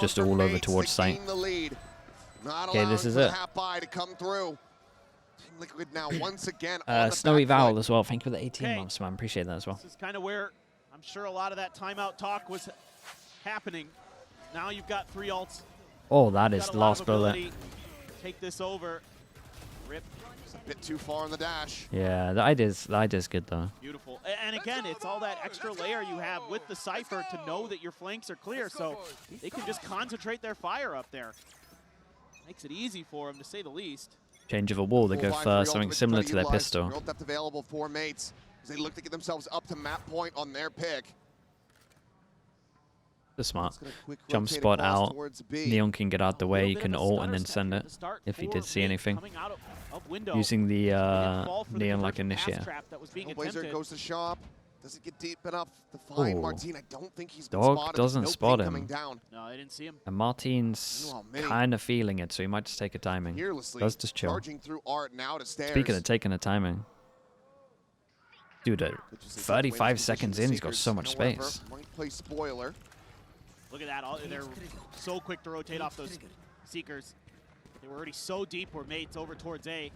just all over towards site. Okay, this is it. Snowy Vowel as well. Thank you for the 18 months, man. Appreciate that as well. This is kind of where I'm sure a lot of that timeout talk was happening. Now you've got 3 ults. Oh, that is last bullet. Take this over. Rip. It's a bit too far on the dash. Yeah, the idea's good though. Beautiful. And again, it's all that extra layer you have with the Cypher to know that your flanks are clear, so they can just concentrate their fire up there. Makes it easy for them, to say the least. Change of a wall, they go for something similar to their pistol. Real depth available for mates as they look to get themselves up to map point on their pick. That's smart. Jump spot out. Neon can get out the way. You can ult and then send it if he did see anything. Using the Neon like initiator. Blazer goes to shop. Does it get deep enough to find Martin? I don't think he's been Dog spotted. doesn't No spot ping him. coming down. No, I didn't see him. And Martin's kind of feeling it, so he might just take a timing. Does just chill. Charging through Art now to stairs. Speaking of taking a timing. Dude, 35 seconds in, he's got so much space. Might play spoiler. Look at that. They're so quick to rotate off those Seekers. They were already so deep where mates over towards A.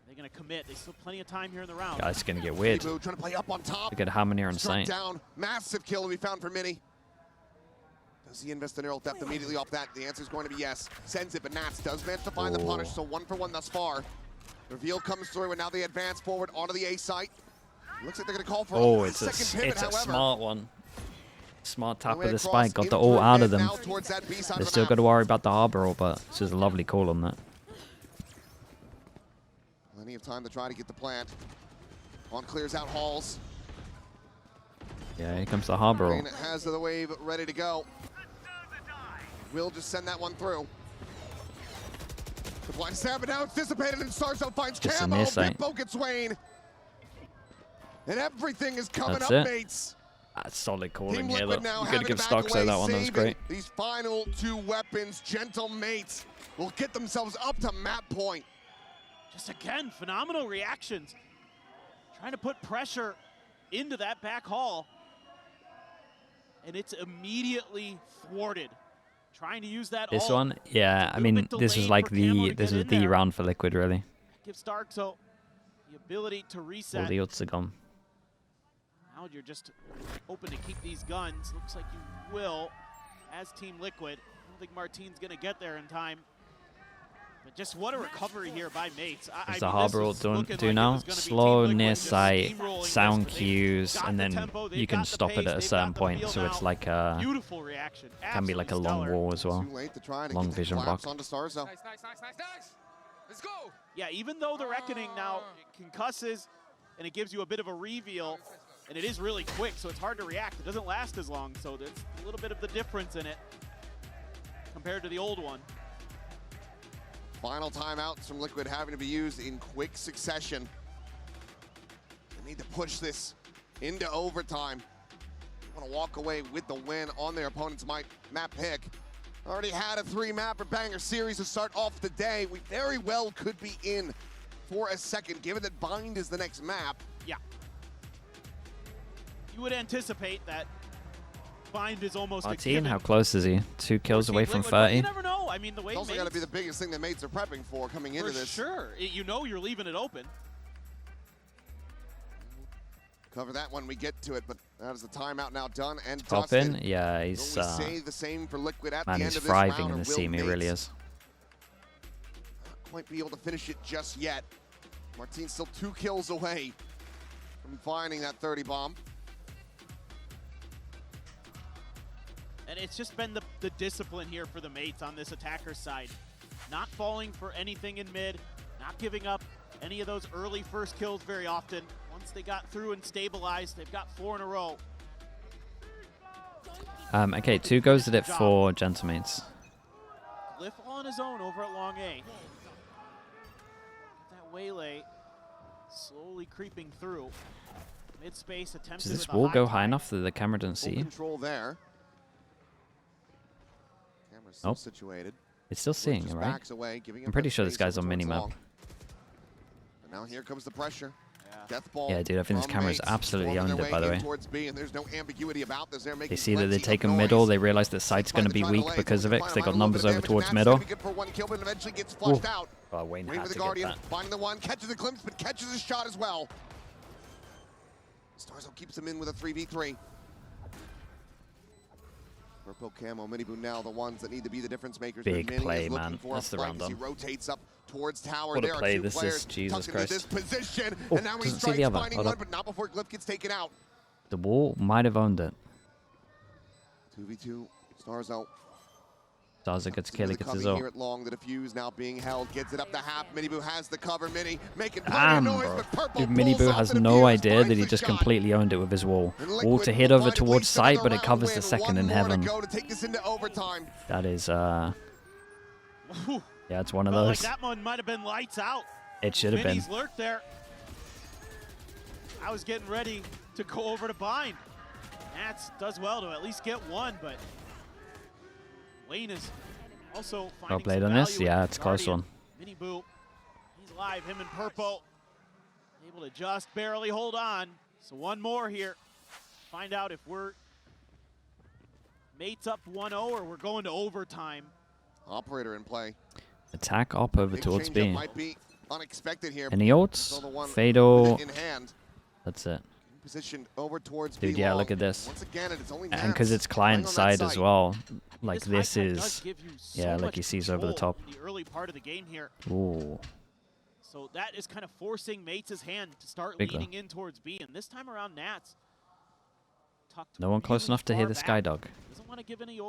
They're going to commit. They still have plenty of time here in the round. Guys, it's going to get weird. Trying to play up on top. Look at how many are in sight. Down. Massive kill to be found for Mini. Does he invest in neural depth immediately off that? The answer is going to be yes. Sends it, but Nats does manage to find the punish, so 1 for 1 thus far. Reveal comes through, and now they advance forward onto the A site. Looks like they're going to call for a second pivot, it's a smart one. Smart tap of the spike, got the ult out of them. They still got to worry about the harbor ult, but this is a lovely call on that. Plenty of time to try to get the plant. On clears out halls. Yeah, here comes the harbor ult. Has the wave ready to go. Will just send that one through. The blind stab, but now it's dissipated, and Starzo finds Just Camo. Bitbo gets Swain. And everything is coming That's up, it. mates. That's solid calling Team here, Liquid though. now You got to having give back Stocks away, that one. That was great. These final 2 weapons, gentle mates, will get themselves up to map point. Just again, phenomenal reactions. Trying to put pressure into that back hall. And it's immediately thwarted. Trying to use that This ult. one, yeah, I mean, this was like the round for Liquid, really. Give Starzo the ability to reset. All the ults are gone. Now you're just hoping to keep these guns. Looks like you will as Team Liquid. I don't think Martin's going to get there in time. But just what a recovery here by mates. What's the harbor ult do now? Slow, near sight, sound cues, and then you can stop it at a certain point. So it's like a, beautiful reaction. Can be like a long wall as well. Long vision block. Onto Starzo. Nice. Let's go. Yeah, even though the Reckoning now concusses and it gives you a bit of a reveal, and it is really quick, so it's hard to react. It doesn't last as long, so there's a little bit of the difference in it compared to the old one. Final timeouts from Liquid having to be used in quick succession. They need to push this into overtime. They want to walk away with the win on their opponent's map pick. Already had a 3-map or banger series to start off the day. We very well could be in for a second, given that Bind is the next map. Yeah. You would anticipate that Bind is almost Martin, how close is he? 2 kills away from 30. You never know. I mean, the way It's also got to be the biggest thing that mates are prepping for coming into this. Sure. You know you're leaving it open. Cover that when we get to it, but that is the timeout now done and Top dusted. in? Yeah, he's say the same for Liquid at man, the end he's of this thriving round, in or the will team, he mates really is. not quite be able to finish it just yet. Martin's still 2 kills away from finding that 30 bomb. And it's just been the discipline here for the mates on this attacker's side. Not falling for anything in mid, not giving up any of those early first kills very often. Once they got through and stabilized, they've got 4 in a row. Okay, 2 goes at it for Gentlemates. Glyph all on his own over at Long A. That waylay slowly creeping through. Mid-space attempts. Does this wall go high enough that the camera doesn't Full see? control there. Camera's still situated. It's still seeing it, right? I'm pretty sure this guy's on minimap. And now here comes the pressure. Death ball Yeah, dude, I think this from camera's Mates, absolutely storming owned their it, by the in way. towards B, and there's no ambiguity about this. They're They making see that they plenty take a of middle, noise. they realize that site's going to be weak because of it, because they got numbers over towards middle. Good for one kill, but eventually gets flushed out. Oh, Wayne Waiting had for to the get Guardian, that. finding the one, catches a glimpse, but catches a shot as well. Starzo keeps him in with a 3v3. Purple camo, Minibu now the ones that need to be the difference makers. Big Mini play, is looking man. for That's a the fight round as he done. rotates up towards tower. What a There are play two this is, players Jesus tucked into this Christ. position, Oh, and now he doesn't see strikes, the other. finding Hold one, up. but not before Glyph gets taken out. The wall might have owned it. 2v2, Starzo. Starzo gets kill, he gets his Here ult. at long, the defuse now being held, gets it up to half. Minibu has the cover. Mini making Damn, plenty of noise, bro. but Purple Dude, pulls Minibu off has the no defuse, idea finds that he the just shot. completely owned it with his wall. And Wall Liquid to hit will over find at towards least site, another but it round covers win. the second One in more to heaven. go to take this into overtime. That is, Whew. yeah, it's one of Felt those. like that one might have been lights out. It should have been. Mini's lurked there. I was getting ready to go over to bind. Nats does well to at least get one, but Wayne is also finding Well played some on this. value Yeah, in it's a close Guardian. one. Mini Boo, he's live, him and Purple. Able to just barely hold on. So one more here. Find out if we're mates up 1-0 or we're going to overtime. Operator in play. Attack up over Big towards changeup B. might be unexpected here. Any Still ults? the one Fatal. in hand. That's it. Positioned over towards Dude, B yeah, long. look at this. Once again, it's only And because Nats it's client playing on that side as site. well, like This this high tech does is, give you so yeah, like much he sees over the control top. in the early part of the game here. Ooh. So that is kind of forcing Mates' hand to start Big though. leaning in towards B. And this time around, Nats tucked No one close really enough to far hear the back. Skydog. Doesn't want to give any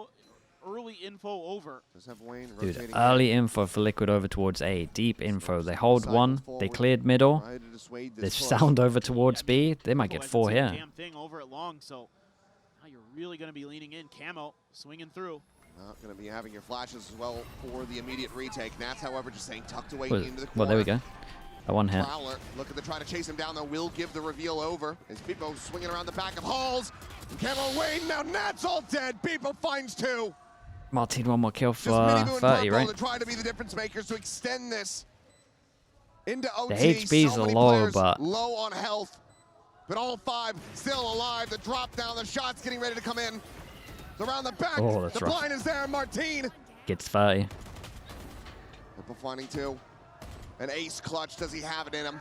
early info over. Does have Wayne Dude, rotating early info for Liquid over towards A. Deep info. They hold one. They cleared middle. Try to dissuade They this push. sound over towards B. They might Purple get hasn't 4 seen a here. Damn thing over at long. So now you're really going to be leaning in. Camo swinging through. Not going to be having your flashes as well for the immediate retake. Nats, however, just saying tucked away Well, into the corner. well, there we go. A one hit. Prowler looking to try to chase him down, though, will give the reveal over. As Beepo swinging around the back of Halls. Camo Wayne, now Nats all dead. Beepo finds 2. Martin, one more kill Just for Minibu and 30, Purple right? to try to be the difference makers to extend this into OT. HBs So are many low, players but- low on health. But all 5 still alive. The drop down, the shots getting ready to come in. Around the back, Oh, that's the rough. blind is there. Martin. Gets 30. Purple finding 2. An ace clutch. Does he have it in him?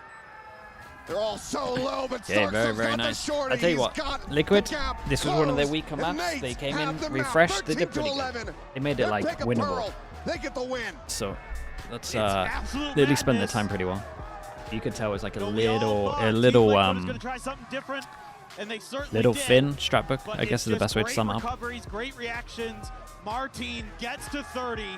They're all so low, but Yeah, very, Stark's very got the nice. shorty. I tell you He's what, got Liquid, the gap this was one of their closed, weaker and maps. They Nates came have in, the map, refreshed, they did 13 to pretty good. 11. They made it, like, Pick a winnable. Pearl. They get the win. So, that's, It's absolute they at least spent their madness. time pretty well. You could tell it's like a So we all little, thought a Team little, Liquid was gonna try something different, and they certainly little did. thin strapbook, But I guess it's is the just best way to great sum it up. recoveries, great reactions. Martin gets to 30.